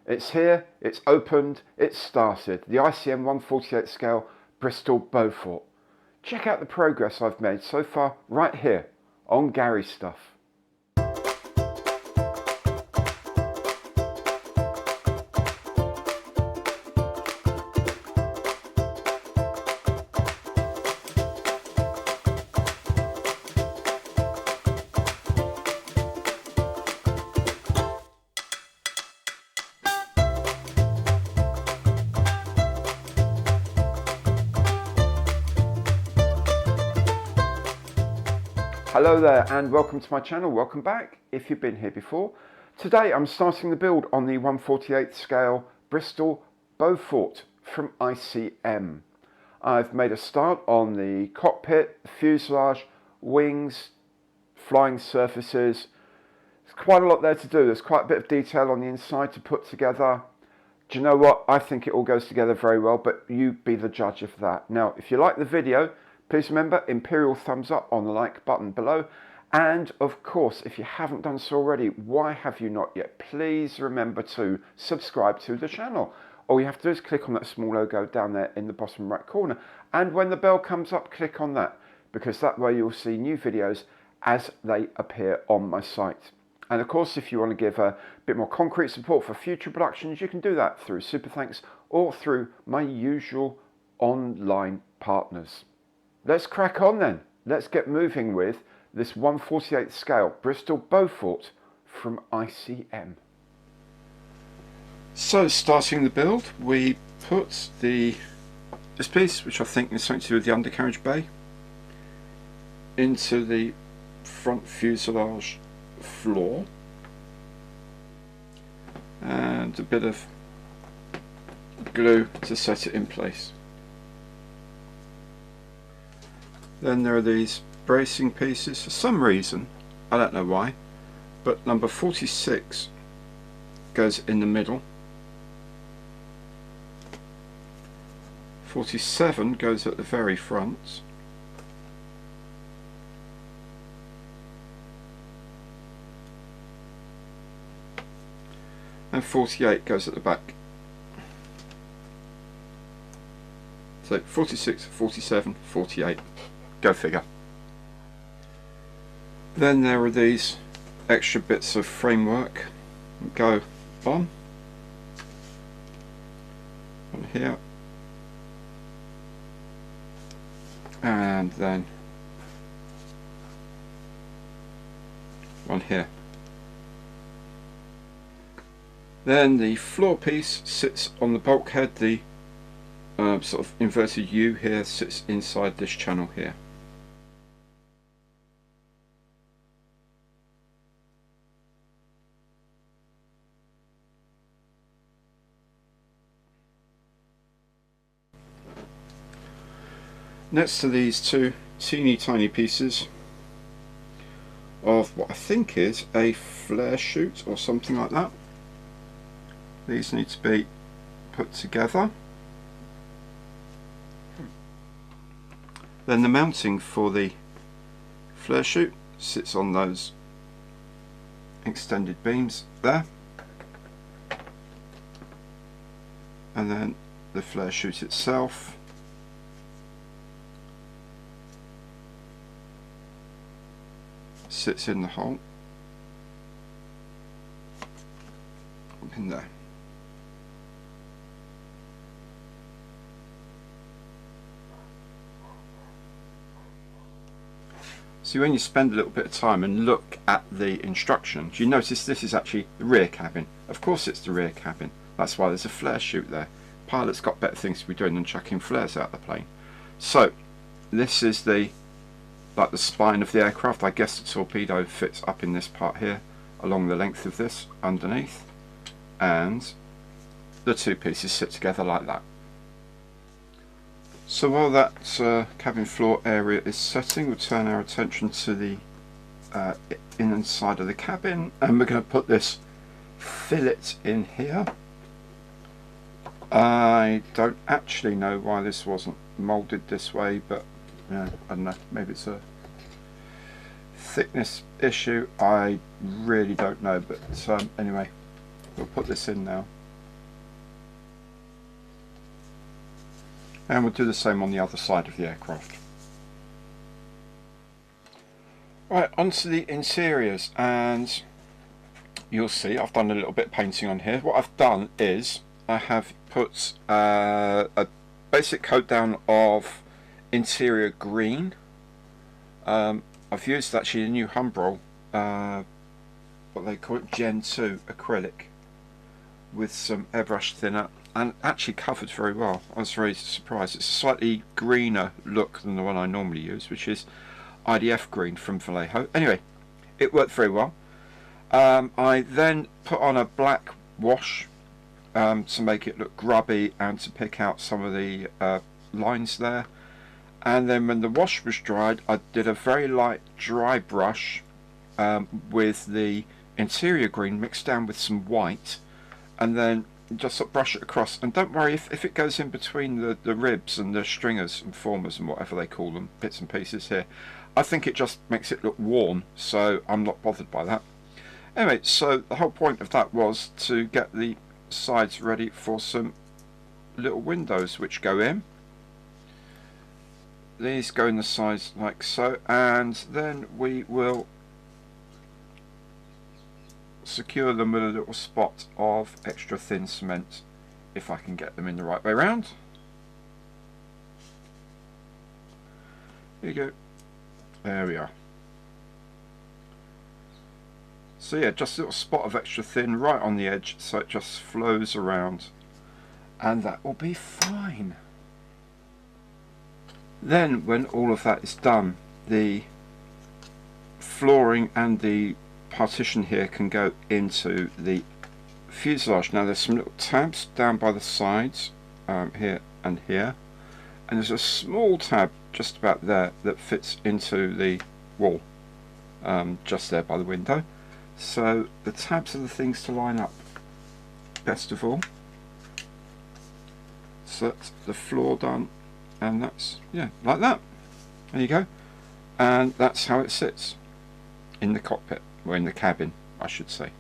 It's here, it's opened, it's started. The ICM 1/48 scale Bristol Beaufort. Check out the progress I've made so far right here on Gary's stuff. Hello there and welcome to my channel. Welcome back if you've been here before. Today I'm starting the build on the 1/48 scale Bristol Beaufort from ICM. I've made a start on the cockpit, the fuselage, wings, flying surfaces. There's quite a lot there to do. There's quite a bit of detail on the inside to put together. Do you know what? I think it all goes together very well, but you be the judge of that. Now, if you like the video, please remember, imperial thumbs up on the like button below. And of course, if you haven't done so already, why have you not yet? Please remember to subscribe to the channel. All you have to do is click on that small logo down there in the bottom right corner. And when the bell comes up, click on that, because that way you'll see new videos as they appear on my site. And of course, if you want to give a bit more concrete support for future productions, you can do that through Super Thanks or through my usual online partners. Let's crack on then. Let's get moving with this 1/48 scale Bristol Beaufort from ICM. So starting the build, we put this piece, which I think is something to do with the undercarriage bay, into the front fuselage floor, and a bit of glue to set it in place. Then there are these bracing pieces. For some reason, I don't know why, but number 46 goes in the middle, 47 goes at the very front, and 48 goes at the back. So 46, 47, 48. Go figure. Then there are these extra bits of framework go on here, and then one here. Then the floor piece sits on the bulkhead. The sort of inverted U here sits inside this channel here. Next to these two teeny tiny pieces of what I think is a flare chute or something like that. These need to be put together. Then the mounting for the flare chute sits on those extended beams there, and then the flare chute itself sits in the hole in there. So when you spend a little bit of time and look at the instructions, you notice this is actually the rear cabin. Of course it's the rear cabin. That's why there's a flare chute there. Pilots got better things to be doing than chucking flares out the plane. So this is the spine of the aircraft. I guess the torpedo fits up in this part here along the length of this underneath, and the two pieces sit together like that. So while that cabin floor area is setting, we'll turn our attention to the inside of the cabin, and we're going to put this fillet in here. I don't actually know why this wasn't moulded this way, but I don't know, maybe it's a thickness issue, I really don't know, but anyway, we'll put this in now. And we'll do the same on the other side of the aircraft. Right, onto the interiors, and you'll see I've done a little bit of painting on here. What I've done is I have put a basic coat down of interior green. I've used actually a new Humbrol, what they call it, Gen 2 acrylic, with some airbrush thinner, and actually covered very well. I was very surprised. It's a slightly greener look than the one I normally use, which is IDF green from Vallejo. Anyway, it worked very well. I then put on a black wash to make it look grubby and to pick out some of the lines there. And then when the wash was dried, I did a very light dry brush with the interior green mixed down with some white, and then just sort of brush it across. And don't worry if it goes in between the ribs and the stringers and formers and whatever they call them, bits and pieces here. I think it just makes it look worn, so I'm not bothered by that. Anyway, so the whole point of that was to get the sides ready for some little windows which go in. These go in the sides like so, and then we will secure them with a little spot of extra thin cement, if I can get them in the right way round. There you go. There we are. So yeah, just a little spot of extra thin right on the edge, so it just flows around, and that will be fine. Then when all of that is done, the flooring and the partition here can go into the fuselage. Now there's some little tabs down by the sides, here and here, and there's a small tab just about there that fits into the wall, just there by the window. So the tabs are the things to line up best of all. So that's the floor done, and that's, yeah, like that. There you go. And that's how it sits in the cockpit, or in the cabin I should say.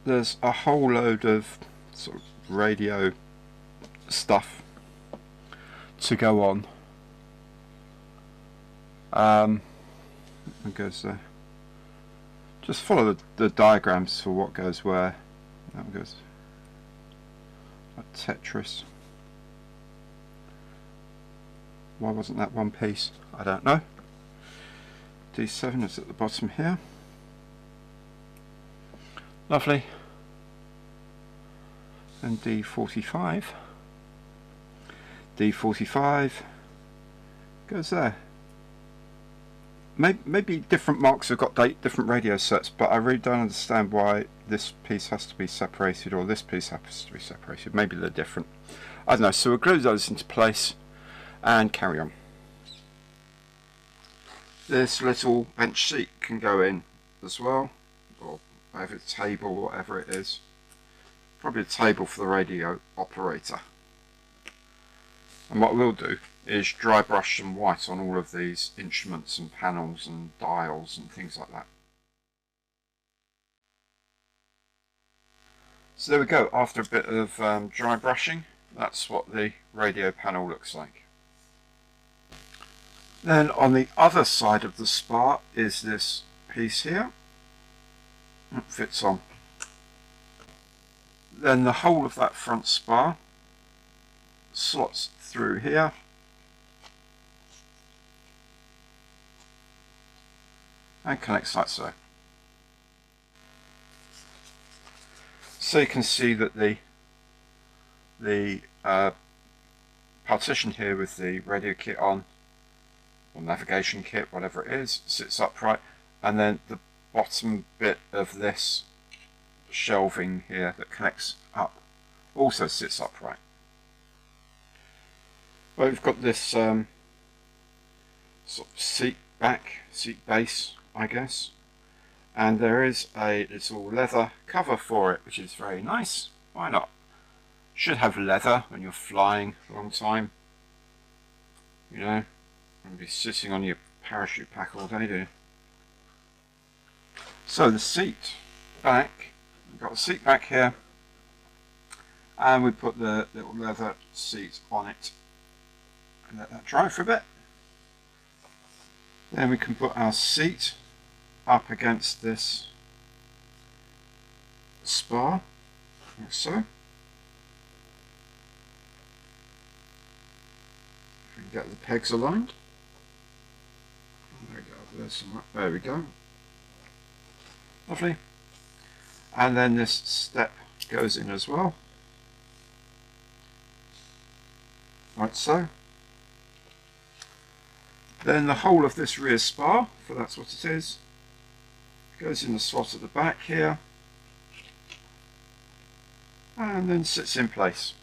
There's a whole load of sort of radio stuff to go on. It goes there. Just follow the diagrams for what goes where. That goes like Tetris. Why wasn't that one piece? I don't know. D7 is at the bottom here. Lovely. And D45. D45 goes there. Maybe different marks have got different radio sets, but I really don't understand why this piece has to be separated or this piece has to be separated. Maybe they're different. I don't know. So we'll glue those into place and carry on. This little bench seat can go in as well, or whatever, table, whatever it is. Probably a table for the radio operator. And what we'll do is dry brush some white on all of these instruments and panels and dials and things like that. So there we go. After a bit of dry brushing, that's what the radio panel looks like. Then on the other side of the spar is this piece here. It fits on. Then the whole of that front spar slots through here. And connects like so. So you can see that the partition here with the radio kit on, or navigation kit, whatever it is, sits upright, and then the bottom bit of this shelving here that connects up also sits upright. Well, we've got this sort of seat base, I guess, and there is a little leather cover for it, which is very nice. Why not? Should have leather when you're flying a long time, you know. You'll be sitting on your parachute pack all day, do you? So the seat back, we've got the seat back here, and we put the little leather seat on it and let that dry for a bit. Then we can put our seat up against this spar, like so. If we can get the pegs aligned. There we go, there's some, there we go. Lovely. And then this step goes in as well, like so. Then the whole of this rear spar, for that's what it is, goes in the slot at the back here, and then sits in place.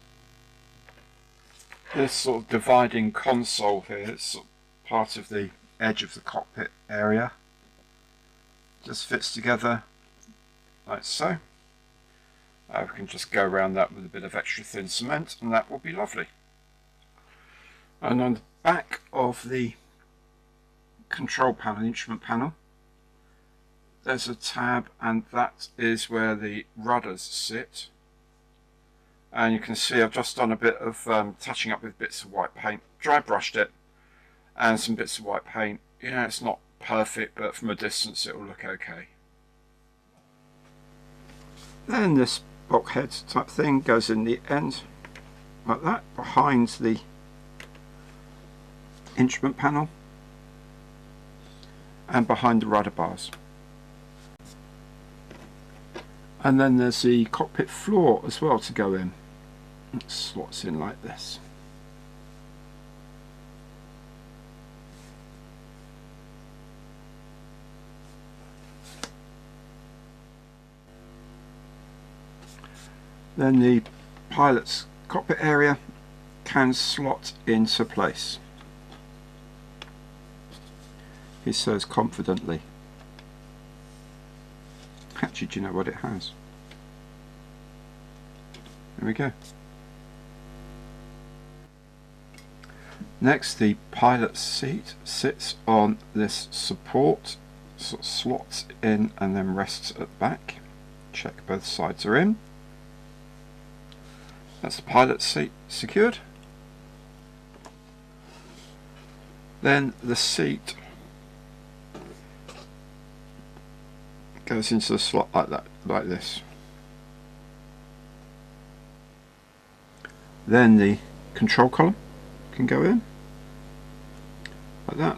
This sort of dividing console here, it's sort of part of the edge of the cockpit area, just fits together like so. We can just go around that with a bit of extra thin cement and that will be lovely. And on the back of the control panel, instrument panel, there's a tab, and that is where the rudders sit. And you can see I've just done a bit of touching up with bits of white paint, dry brushed it, and some bits of white paint. You know, it's not perfect, but from a distance it will look okay. Then this bulkhead type thing goes in the end like that, behind the instrument panel and behind the rudder bars. And then there's the cockpit floor as well to go in. It slots in like this. Then the pilot's cockpit area can slot into place. He says confidently. Actually, do you know what it has? There we go. Next, the pilot's seat sits on this support, sort of slots in and then rests at the back. Check both sides are in. That's the pilot's seat secured. Then the seat goes into the slot like that, like this. Then the control column can go in like that.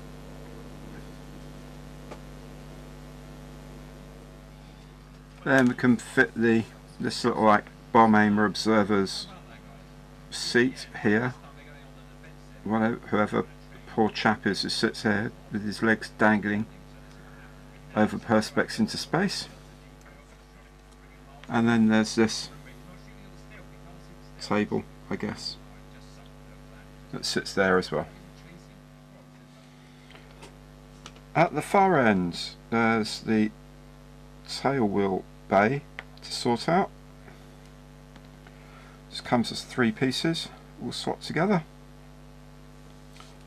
Then we can fit this little like bomb aimer observer's seat here. Whoever poor chap is who sits here with his legs dangling over perspex into space. And then there's this table, I guess, that sits there as well. At the far end there's the tail wheel bay to sort out. This comes as 3 pieces, all slot together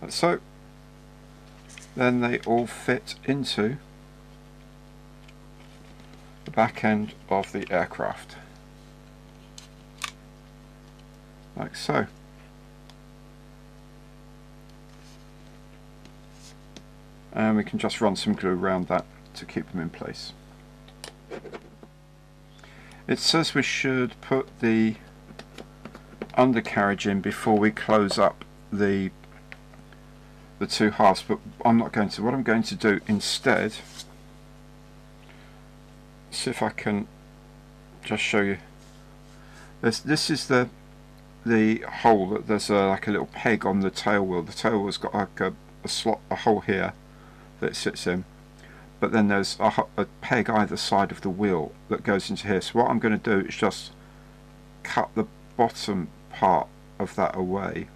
like so. Then they all fit into the back end of the aircraft like so. And we can just run some glue around that to keep them in place. It says we should put the undercarriage in before we close up the 2 halves, but I'm not going to. What I'm going to do instead, see if I can just show you. This is the hole. There's like a little peg on the tail wheel. The tail wheel's got like a slot, a hole here that it sits in, but then there's a peg either side of the wheel that goes into here. So what I'm going to do is just cut the bottom part of that away,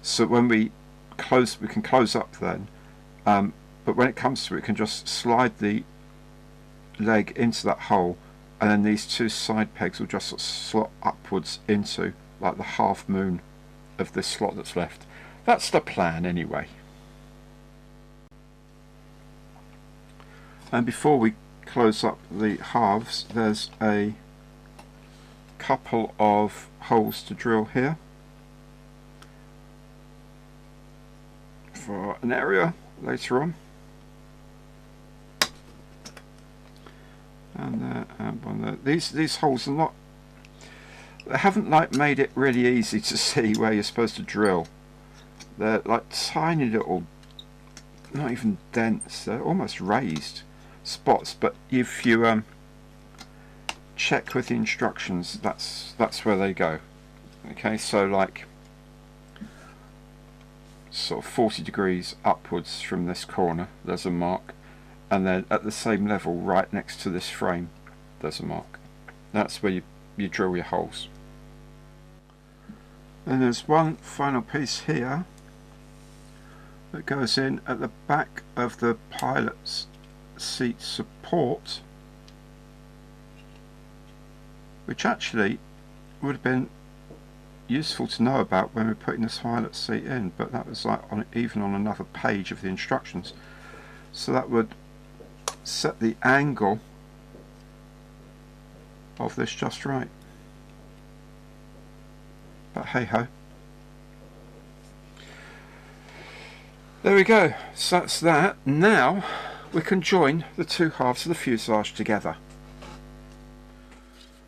so when we can close up then, but when it comes to it, we can just slide the leg into that hole, and then these 2 side pegs will just sort of slot upwards into like the half moon of this slot that's left. That's the plan anyway. And before we close up the halves, there's a couple of holes to drill here for an area later on, and there and one there. These holes are not, they haven't like made it really easy to see where you're supposed to drill. They're like tiny little, not even dents, they're almost raised spots, but if you check with the instructions, that's where they go. Okay, so like sort of 40 degrees upwards from this corner there's a mark, and then at the same level right next to this frame there's a mark. That's where you drill your holes. And there's one final piece here that goes in at the back of the pilot's seat support, which actually would have been useful to know about when we're putting this pilot seat in, but that was like even on another page of the instructions. So that would set the angle of this just right. But hey ho. There we go. So that's that. Now we can join the two halves of the fuselage together.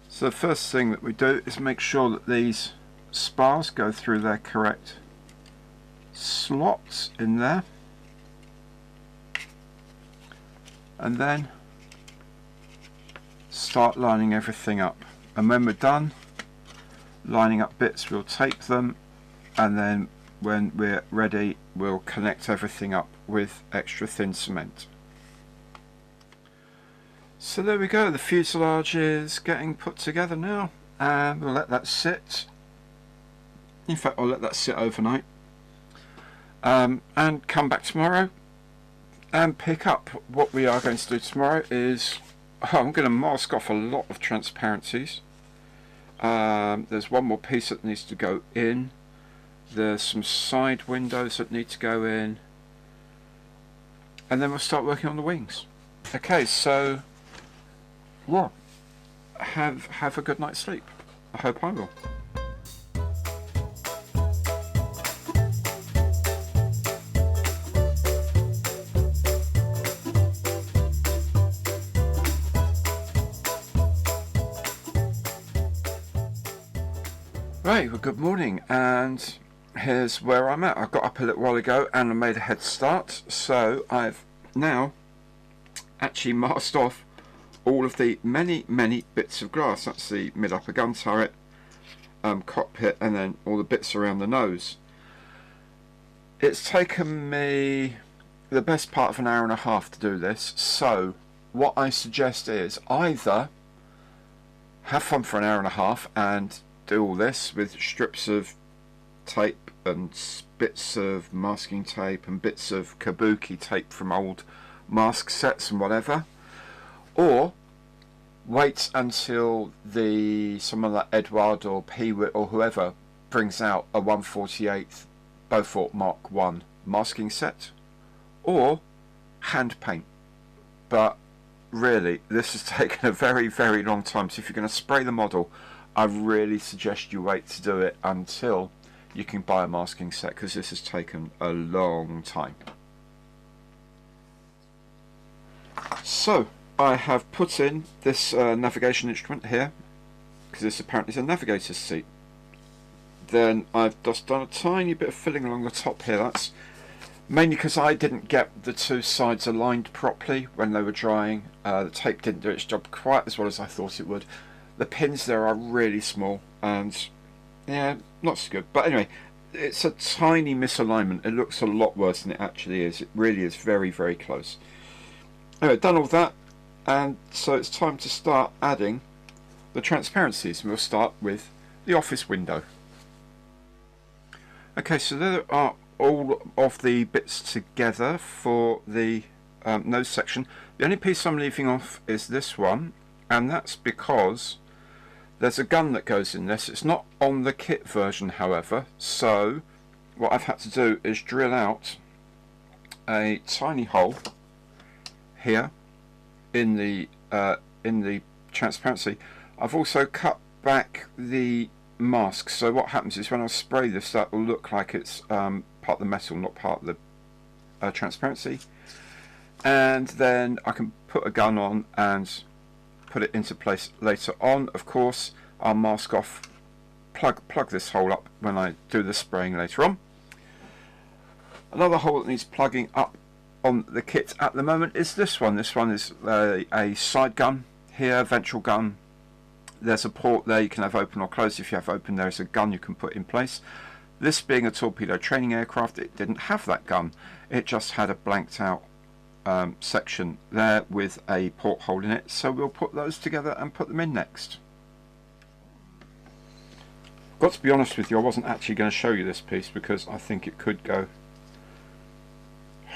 So the first thing that we do is make sure that these spars go through their correct slots in there, and then start lining everything up. And when we're done lining up bits, we'll tape them, and then when we're ready we'll connect everything up with extra thin cement. So there we go, the fuselage is getting put together now, and we'll let that sit. In fact, I'll let that sit overnight, and come back tomorrow and pick up. What we are going to do tomorrow is, I'm going to mask off a lot of transparencies. There's one more piece that needs to go in. There's some side windows that need to go in, and then we'll start working on the wings. Okay, so yeah, have a good night's sleep. I hope I will. Right, well, good morning, and here's where I'm at. I got up a little while ago and I made a head start, so I've now actually masked off all of the many bits of glass. That's the mid-upper gun turret, cockpit, and then all the bits around the nose. It's taken me the best part of an hour and a half to do this, so what I suggest is either have fun for an hour and a half and do all this with strips of tape and bits of masking tape and bits of kabuki tape from old mask sets and whatever, or wait until someone like Edward or Peewit or whoever brings out a 1/48 Beaufort Mark 1 masking set, or hand paint. But really, this has taken a very long time, so if you're going to spray the model, I really suggest you wait to do it until you can buy a masking set, because this has taken a long time. So I have put in this navigation instrument here, because this apparently is a navigator's seat. Then I've just done a tiny bit of filling along the top here. That's mainly because I didn't get the two sides aligned properly when they were drying. The tape didn't do its job quite as well as I thought it would. The pins there are really small, and yeah, not so good. But anyway, it's a tiny misalignment. It looks a lot worse than it actually is. It really is very close. Anyway, done all that, and so it's time to start adding the transparencies. We'll start with the office window. Okay, so there are all of the bits together for the nose section. The only piece I'm leaving off is this one, and that's because there's a gun that goes in this. It's not on the kit version, however, so what I've had to do is drill out a tiny hole here in the transparency. I've also cut back the mask. So what happens is when I spray this, that will look like it's part of the metal, not part of the transparency. And then I can put a gun on and put it into place later on. Of course, I'll mask off, plug this hole up when I do the spraying later on. Another hole that needs plugging up on the kit at the moment is this one. This one is a side gun here, ventral gun. There's a port there you can have open or closed. If you have open, there's a gun you can put in place. This being a torpedo training aircraft, it didn't have that gun. It just had a blanked out section there with a porthole in it. So we'll put those together and put them in next. Got to be honest with you, I wasn't actually going to show you this piece because I think it could go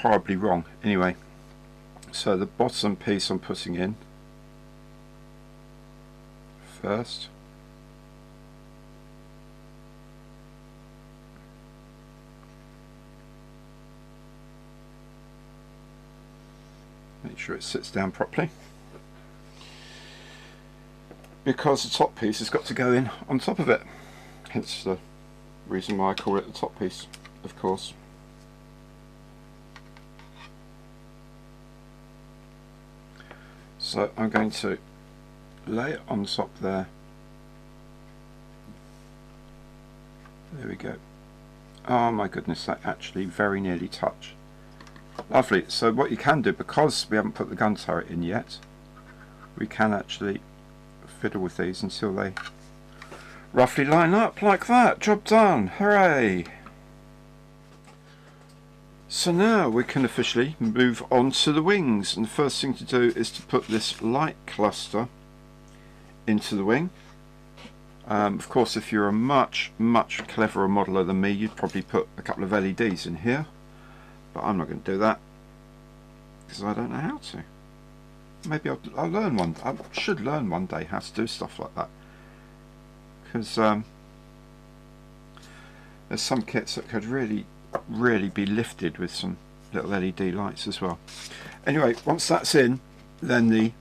horribly wrong. Anyway, so the bottom piece I'm putting in first. Make sure it sits down properly, because the top piece has got to go in on top of it. Hence the reason why I call it the top piece, of course. So I'm going to lay it on top there. There we go. Oh my goodness, that actually very nearly touched. Lovely. So what you can do, because we haven't put the gun turret in yet, we can actually fiddle with these until they roughly line up like that. Job done. Hooray! So now we can officially move on to the wings, and the first thing to do is to put this light cluster into the wing. Of course, if you're a much cleverer modeler than me, you'd probably put a couple of LEDs in here, but I'm not going to do that because I don't know how to. Maybe I'll learn one. I should learn one day how to do stuff like that, because there's some kits that could really be lifted with some little LED lights as well. Anyway, once that's in, then the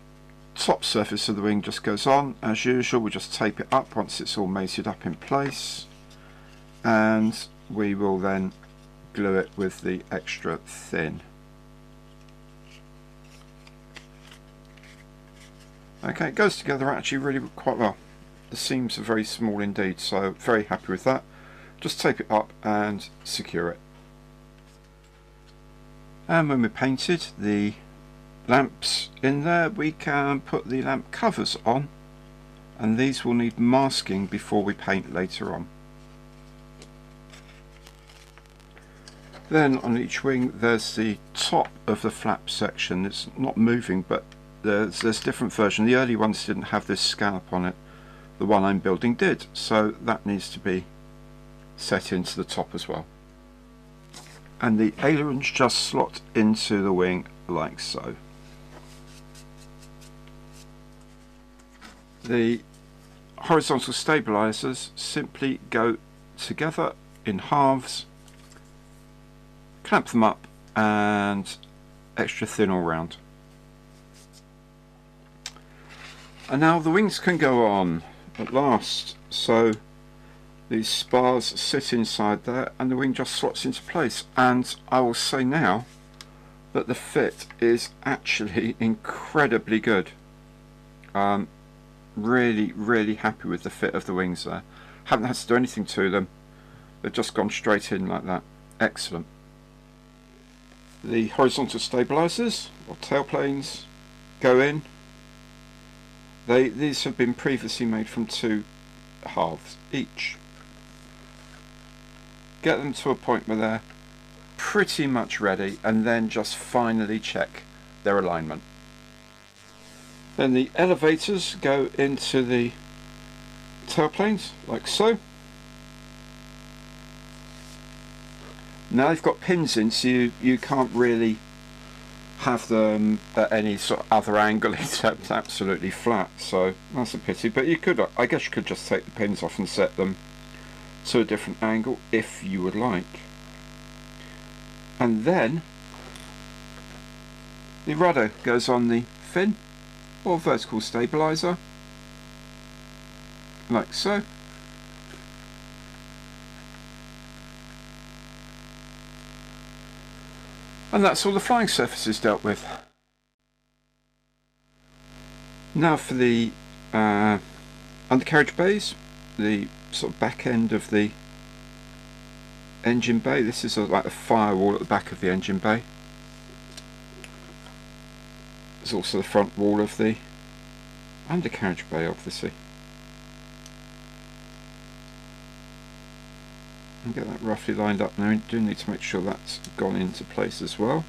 top surface of the wing just goes on as usual. We'll just tape it up once it's all mated up in place, and we will then glue it with the extra thin. Okay, it goes together actually really quite well. The seams are very small indeed, so very happy with that. Just tape it up and secure it. And when we painted the lamps in there, we can put the lamp covers on, and these will need masking before we paint later on. Then on each wing there's the top of the flap section. It's not moving, but there's different versions. The early ones didn't have this scallop on it. The one I'm building did, so that needs to be set into the top as well. And the ailerons just slot into the wing like so. The horizontal stabilizers simply go together in halves, clamp them up, and extra thin all round. And now the wings can go on at last. So these spars sit inside there and the wing just slots into place, and I will say now that the fit is actually incredibly good. Really happy with the fit of the wings there. Haven't had to do anything to them, they've just gone straight in like that. Excellent. The horizontal stabilizers or tailplanes go in. These have been previously made from 2 halves each. Get them to a point where they're pretty much ready, and then just finally check their alignment. Then the elevators go into the tailplanes like so. Now they've got pins in, so you can't really have them at any sort of other angle except absolutely flat, so that's a pity. But you could, I guess you could just take the pins off and set them to a different angle if you would like. And then the rudder goes on the fin or vertical stabilizer, like so. And that's all the flying surfaces dealt with. Now for the undercarriage bays, the sort of back end of the engine bay. This is like a firewall at the back of the engine bay. There's also the front wall of the undercarriage bay, obviously. And get that roughly lined up now. I do need to make sure that's gone into place as well.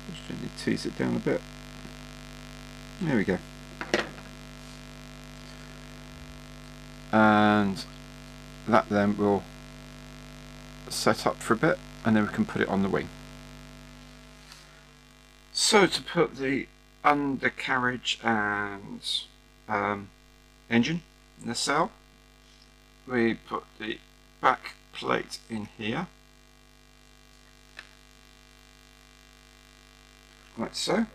Just need to tease it down a bit. There we go. And that then will set up for a bit, and then we can put it on the wing. So to put the undercarriage and engine nacelle, we put the back plate in here, like so.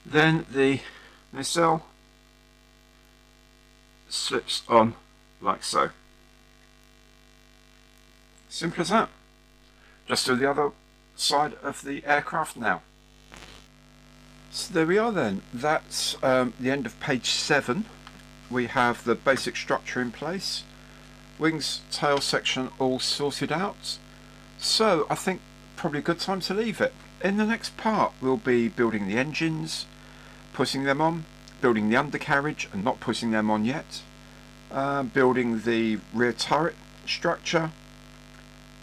Then the nacelle slips on like so. Simple as that. Just do the other side of the aircraft now. So there we are then. That's the end of page 7. We have the basic structure in place. Wings, tail section all sorted out. So I think probably a good time to leave it. In the next part we'll be building the engines, putting them on, building the undercarriage and not putting them on yet, building the rear turret structure,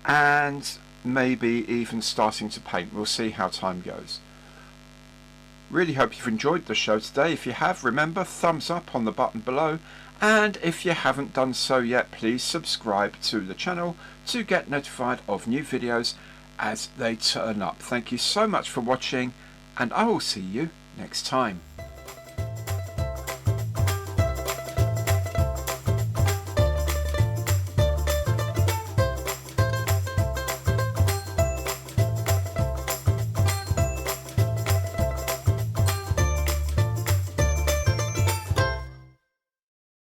and maybe even starting to paint. We'll see how time goes. Really hope you've enjoyed the show today. If you have, remember, thumbs up on the button below, and if you haven't done so yet, please subscribe to the channel to get notified of new videos as they turn up. Thank you so much for watching, and I will see you next time.